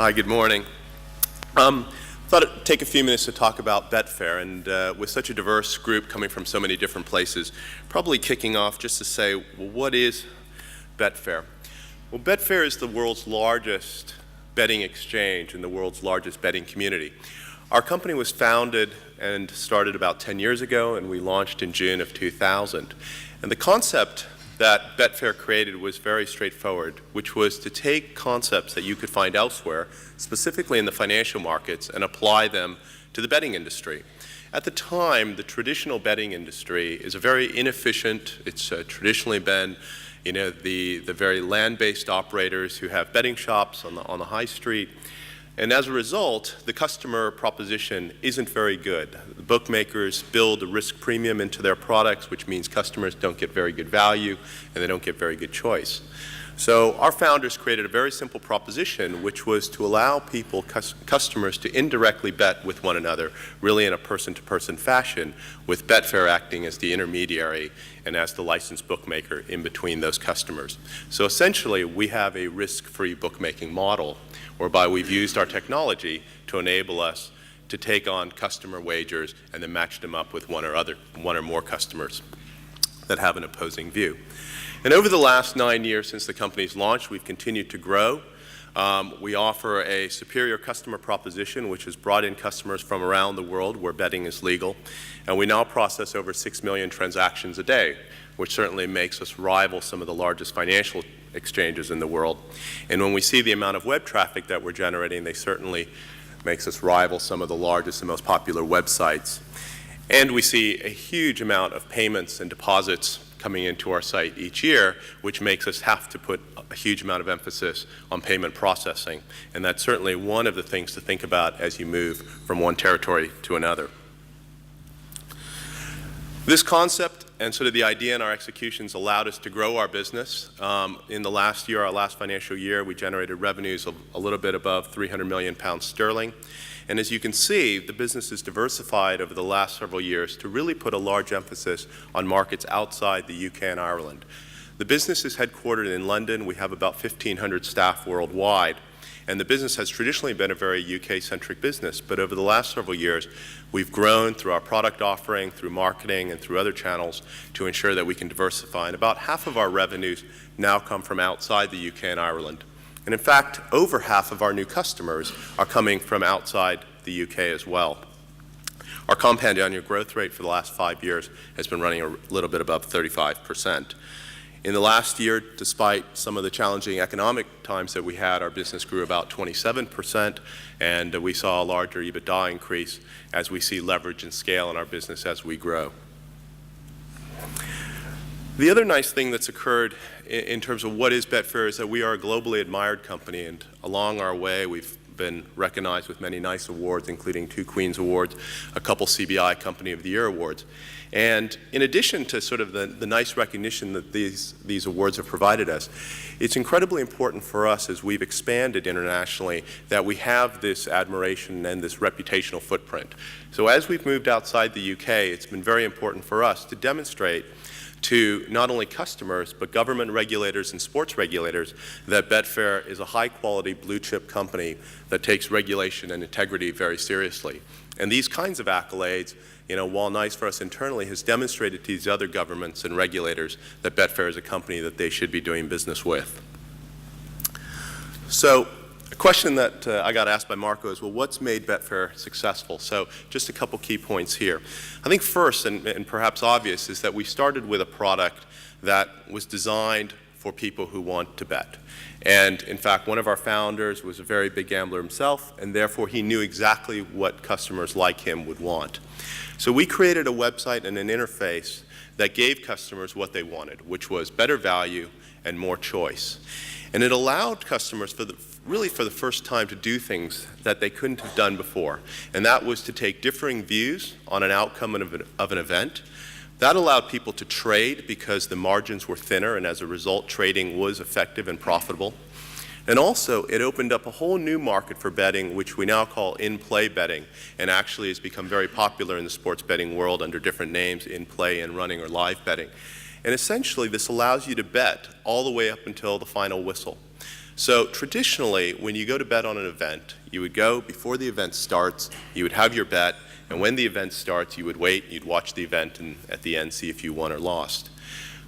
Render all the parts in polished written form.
Hi, good morning. Thought it'd take a few minutes to talk about Betfair, and with such a diverse group coming from so many different places, probably kicking off just to say, well, what is Betfair? Well, Betfair is the world's largest betting exchange and the world's largest betting community. Our company was founded and started about 10 years ago, and we launched in June of 2000. And the concept that Betfair created was very straightforward, which was to take concepts that you could find elsewhere, specifically in the financial markets, and apply them to the betting industry. At the time, the traditional betting industry is a very inefficient. It's traditionally been, the very land-based operators who have betting shops on the high street. And as a result, the customer proposition isn't very good. The bookmakers build a risk premium into their products, which means customers don't get very good value and they don't get very good choice. So our founders created a very simple proposition, which was to allow customers to indirectly bet with one another, really in a person-to-person fashion, with Betfair acting as the intermediary and as the licensed bookmaker in between those customers. So essentially, we have a risk-free bookmaking model whereby we've used our technology to enable us to take on customer wagers and then match them up with one or more customers that have an opposing view. And over the last 9 years since the company's launch, we've continued to grow. We offer a superior customer proposition, which has brought in customers from around the world where betting is legal. And we now process over 6 million transactions a day, which certainly makes us rival some of the largest financial exchanges in the world. And when we see the amount of web traffic that we're generating, they certainly makes us rival some of the largest and most popular websites. And we see a huge amount of payments and deposits coming into our site each year, which makes us have to put a huge amount of emphasis on payment processing. And that's certainly one of the things to think about as you move from one territory to another. This concept and sort of the idea in our executions allowed us to grow our business. In the last year, our last financial year, we generated revenues of a little bit above 300 million pounds sterling. And as you can see, the business is diversified over the last several years to really put a large emphasis on markets outside the UK and Ireland. The business is headquartered in London. We have about 1,500 staff worldwide. And the business has traditionally been a very UK-centric business, but over the last several years, we've grown through our product offering, through marketing, and through other channels to ensure that we can diversify. And about half of our revenues now come from outside the UK and Ireland. And in fact, over half of our new customers are coming from outside the UK as well. Our compound annual growth rate for the last 5 years has been running a little bit above 35%. In the last year, despite some of the challenging economic times that we had, our business grew about 27%, and we saw a larger EBITDA increase as we see leverage and scale in our business as we grow. The other nice thing that's occurred in terms of what is Betfair is that we are a globally admired company, and along our way, we've been recognized with many nice awards, including 2 Queen's Awards, a couple CBI Company of the Year awards. And in addition to sort of the nice recognition that these awards have provided us, it's incredibly important for us as we've expanded internationally that we have this admiration and this reputational footprint. So as we've moved outside the UK, it's been very important for us to demonstrate to not only customers, but government regulators and sports regulators that Betfair is a high-quality blue-chip company that takes regulation and integrity very seriously. And these kinds of accolades, while nice for us internally, has demonstrated to these other governments and regulators that Betfair is a company that they should be doing business with. So a question that I got asked by Marco is, well, what's made Betfair successful? So just a couple key points here. I think first, and perhaps obvious, is that we started with a product that was designed for people who want to bet. And in fact, one of our founders was a very big gambler himself, and therefore he knew exactly what customers like him would want. So we created a website and an interface that gave customers what they wanted, which was better value and more choice. And it allowed customers really for the first time to do things that they couldn't have done before. And that was to take differing views on an outcome of an event. That allowed people to trade because the margins were thinner, and as a result, trading was effective and profitable. And also, it opened up a whole new market for betting, which we now call in-play betting, and actually has become very popular in the sports betting world under different names, in-play, in-running, or live betting. And essentially, this allows you to bet all the way up until the final whistle. So traditionally, when you go to bet on an event, you would go before the event starts, you would have your bet, and when the event starts, you would wait, you'd watch the event, and at the end see if you won or lost.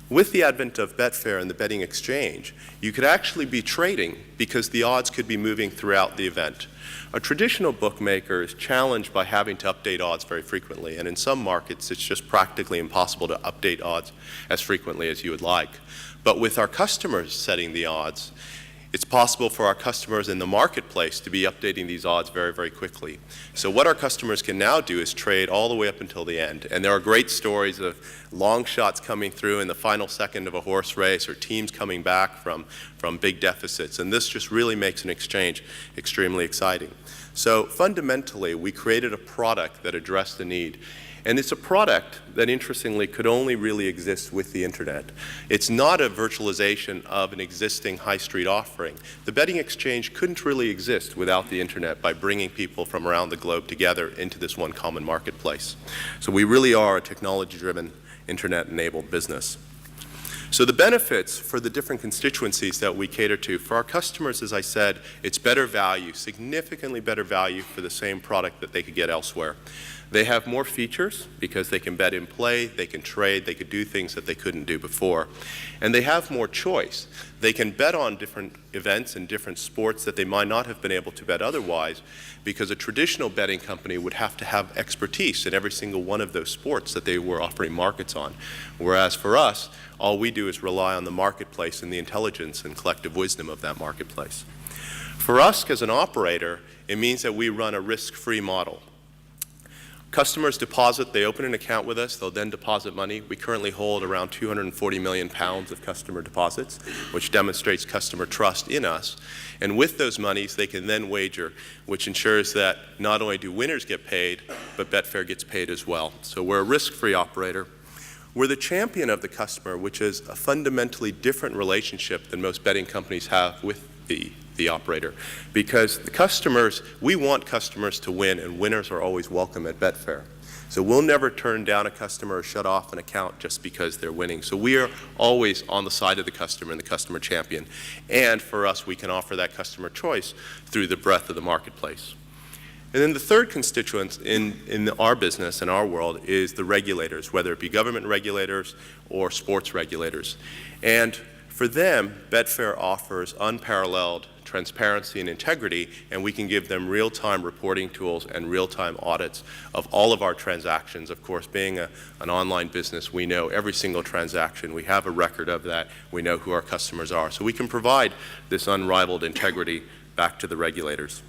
With the advent of Betfair and the betting exchange, you could actually be trading because the odds could be moving throughout the event. A traditional bookmaker is challenged by having to update odds very frequently, and in some markets it's just practically impossible to update odds as frequently as you would like. But with our customers setting the odds, it's possible for our customers in the marketplace to be updating these odds very, very quickly. So what our customers can now do is trade all the way up until the end. And there are great stories of long shots coming through in the final second of a horse race, or teams coming back from big deficits. And this just really makes an exchange extremely exciting. So fundamentally, we created a product that addressed the need. And it's a product that, interestingly, could only really exist with the internet. It's not a virtualization of an existing high street offering. The betting exchange couldn't really exist without the internet by bringing people from around the globe together into this one common marketplace. So we really are a technology-driven, internet-enabled business. So the benefits for the different constituencies that we cater to, for our customers, as I said, it's better value, significantly better value for the same product that they could get elsewhere. They have more features because they can bet in play, they can trade, they could do things that they couldn't do before. And they have more choice. They can bet on different events and different sports that they might not have been able to bet otherwise, because a traditional betting company would have to have expertise in every single one of those sports that they were offering markets on. Whereas for us, all we do is rely on the marketplace and the intelligence and collective wisdom of that marketplace. For us as an operator, it means that we run a risk-free model. Customers deposit, they open an account with us, they'll then deposit money. We currently hold around 240 million pounds of customer deposits, which demonstrates customer trust in us. And with those monies, they can then wager, which ensures that not only do winners get paid, but Betfair gets paid as well. So we're a risk-free operator. We're the champion of the customer, which is a fundamentally different relationship than most betting companies have with the operator, because the customers, we want customers to win, and winners are always welcome at Betfair. So we'll never turn down a customer or shut off an account just because they're winning. So we are always on the side of the customer and the customer champion. And for us, we can offer that customer choice through the breadth of the marketplace. And then the third constituent in our business and our world is the regulators, whether it be government regulators or sports regulators. And for them, Betfair offers unparalleled transparency and integrity, and we can give them real-time reporting tools and real-time audits of all of our transactions. Of course, being an online business, we know every single transaction. We have a record of that. We know who our customers are. So we can provide this unrivaled integrity back to the regulators.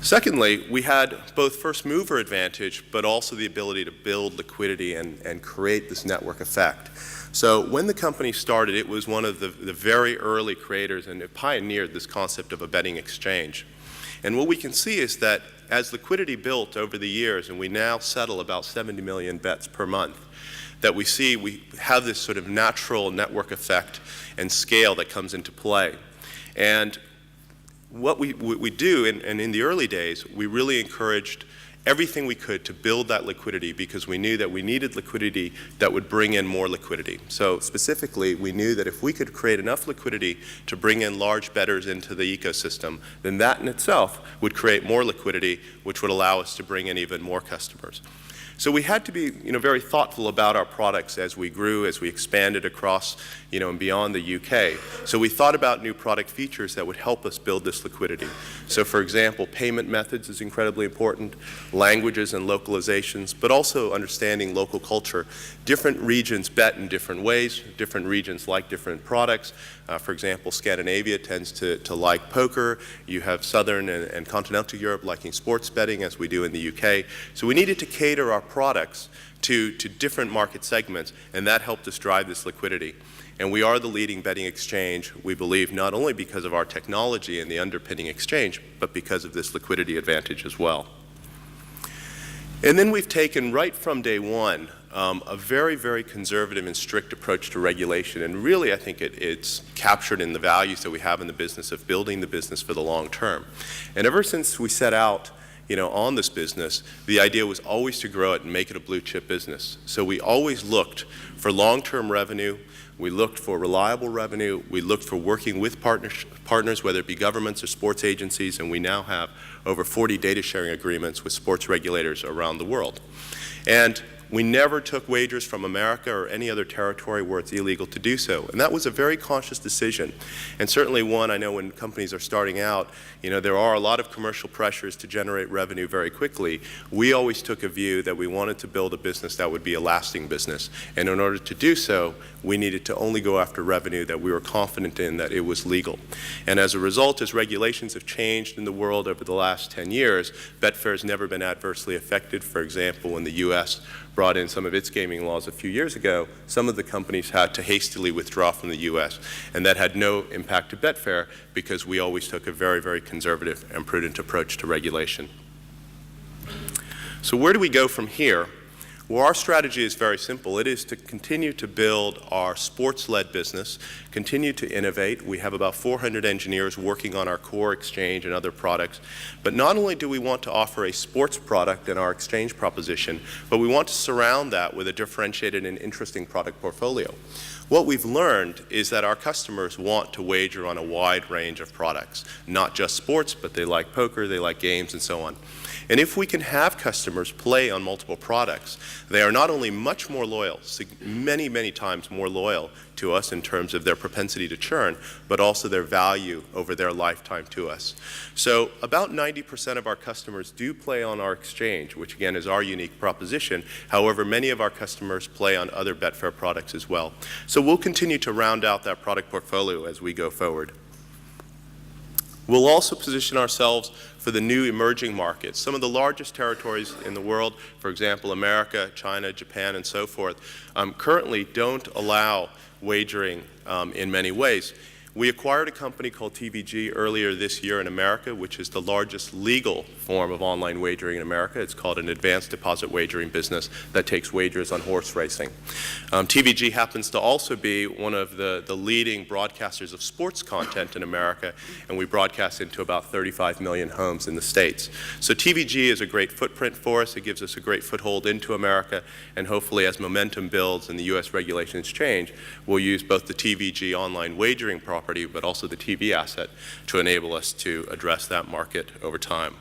Secondly, we had both first mover advantage, but also the ability to build liquidity and create this network effect. So when the company started, it was one of the very early creators, and it pioneered this concept of a betting exchange. And what we can see is that as liquidity built over the years, and we now settle about 70 million bets per month, that we see we have this sort of natural network effect and scale that comes into play. And what we do, and in the early days, we really encouraged everything we could to build that liquidity, because we knew that we needed liquidity that would bring in more liquidity. So specifically, we knew that if we could create enough liquidity to bring in large bettors into the ecosystem, then that in itself would create more liquidity, which would allow us to bring in even more customers. So we had to be, very thoughtful about our products as we grew, as we expanded across, and beyond the UK. So we thought about new product features that would help us build this liquidity. So for example, payment methods is incredibly important, languages and localizations, but also understanding local culture. Different regions bet in different ways, different regions like different products. For example, Scandinavia tends to like poker. You have Southern and Continental Europe liking sports betting, as we do in the UK. So we needed to cater our products to different market segments, and that helped us drive this liquidity. And we are the leading betting exchange, we believe, not only because of our technology and the underpinning exchange, but because of this liquidity advantage as well. And then we've taken, right from day one, a very, very conservative and strict approach to regulation. And really, I think it's captured in the values that we have in the business of building the business for the long term. And ever since we set out on this business, the idea was always to grow it and make it a blue chip business. So we always looked for long-term revenue. We looked for reliable revenue. We looked for working with partners, whether it be governments or sports agencies, and we now have over 40 data sharing agreements with sports regulators around the world. And we never took wagers from America or any other territory where it's illegal to do so. And that was a very conscious decision. And certainly one, I know when companies are starting out, there are a lot of commercial pressures to generate revenue very quickly. We always took a view that we wanted to build a business that would be a lasting business. And in order to do so, we needed to only go after revenue that we were confident in that it was legal. And as a result, as regulations have changed in the world over the last 10 years, Betfair has never been adversely affected. For example, when the U.S. brought in some of its gaming laws a few years ago, some of the companies had to hastily withdraw from the U.S., and that had no impact to Betfair because we always took a very, very conservative and prudent approach to regulation. So where do we go from here? Well, our strategy is very simple. It is to continue to build our sports-led business, continue to innovate. We have about 400 engineers working on our core exchange and other products. But not only do we want to offer a sports product in our exchange proposition, but we want to surround that with a differentiated and interesting product portfolio. What we've learned is that our customers want to wager on a wide range of products, not just sports, but they like poker, they like games, and so on. And if we can have customers play on multiple products, they are not only much more loyal, many, many times more loyal to us in terms of their propensity to churn, but also their value over their lifetime to us. So about 90% of our customers do play on our exchange, which again is our unique proposition. However, many of our customers play on other Betfair products as well. So we'll continue to round out that product portfolio as we go forward. We'll also position ourselves for the new emerging markets. Some of the largest territories in the world, for example, America, China, Japan, and so forth, currently don't allow wagering in many ways. We acquired a company called TVG earlier this year in America, which is the largest legal form of online wagering in America. It's called an advanced deposit wagering business that takes wagers on horse racing. TVG happens to also be one of the leading broadcasters of sports content in America, and we broadcast into about 35 million homes in the States. So TVG is a great footprint for us. It gives us a great foothold into America, and hopefully as momentum builds and the U.S. regulations change, we'll use both the TVG online wagering property but also the TV asset to enable us to address that market over time.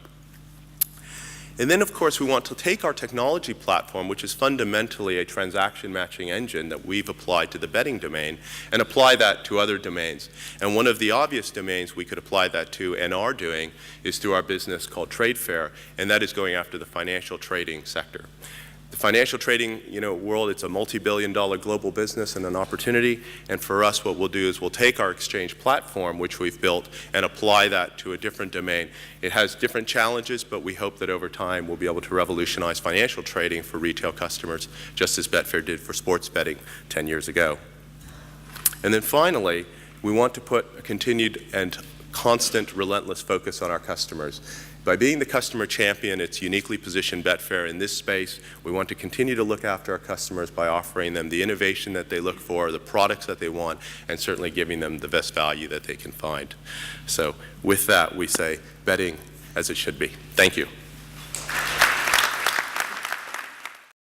And then, of course, we want to take our technology platform, which is fundamentally a transaction matching engine that we've applied to the betting domain, and apply that to other domains. And one of the obvious domains we could apply that to and are doing is through our business called Tradefair, and that is going after the financial trading sector. The financial trading world, it's a multi-billion-dollar global business and an opportunity. And for us, what we'll do is we'll take our exchange platform, which we've built, and apply that to a different domain. It has different challenges, but we hope that over time we'll be able to revolutionize financial trading for retail customers, just as Betfair did for sports betting 10 years ago. And then finally, we want to put a continued and constant, relentless focus on our customers. By being the customer champion, it's uniquely positioned Betfair in this space. We want to continue to look after our customers by offering them the innovation that they look for, the products that they want, and certainly giving them the best value that they can find. So with that, we say betting as it should be. Thank you.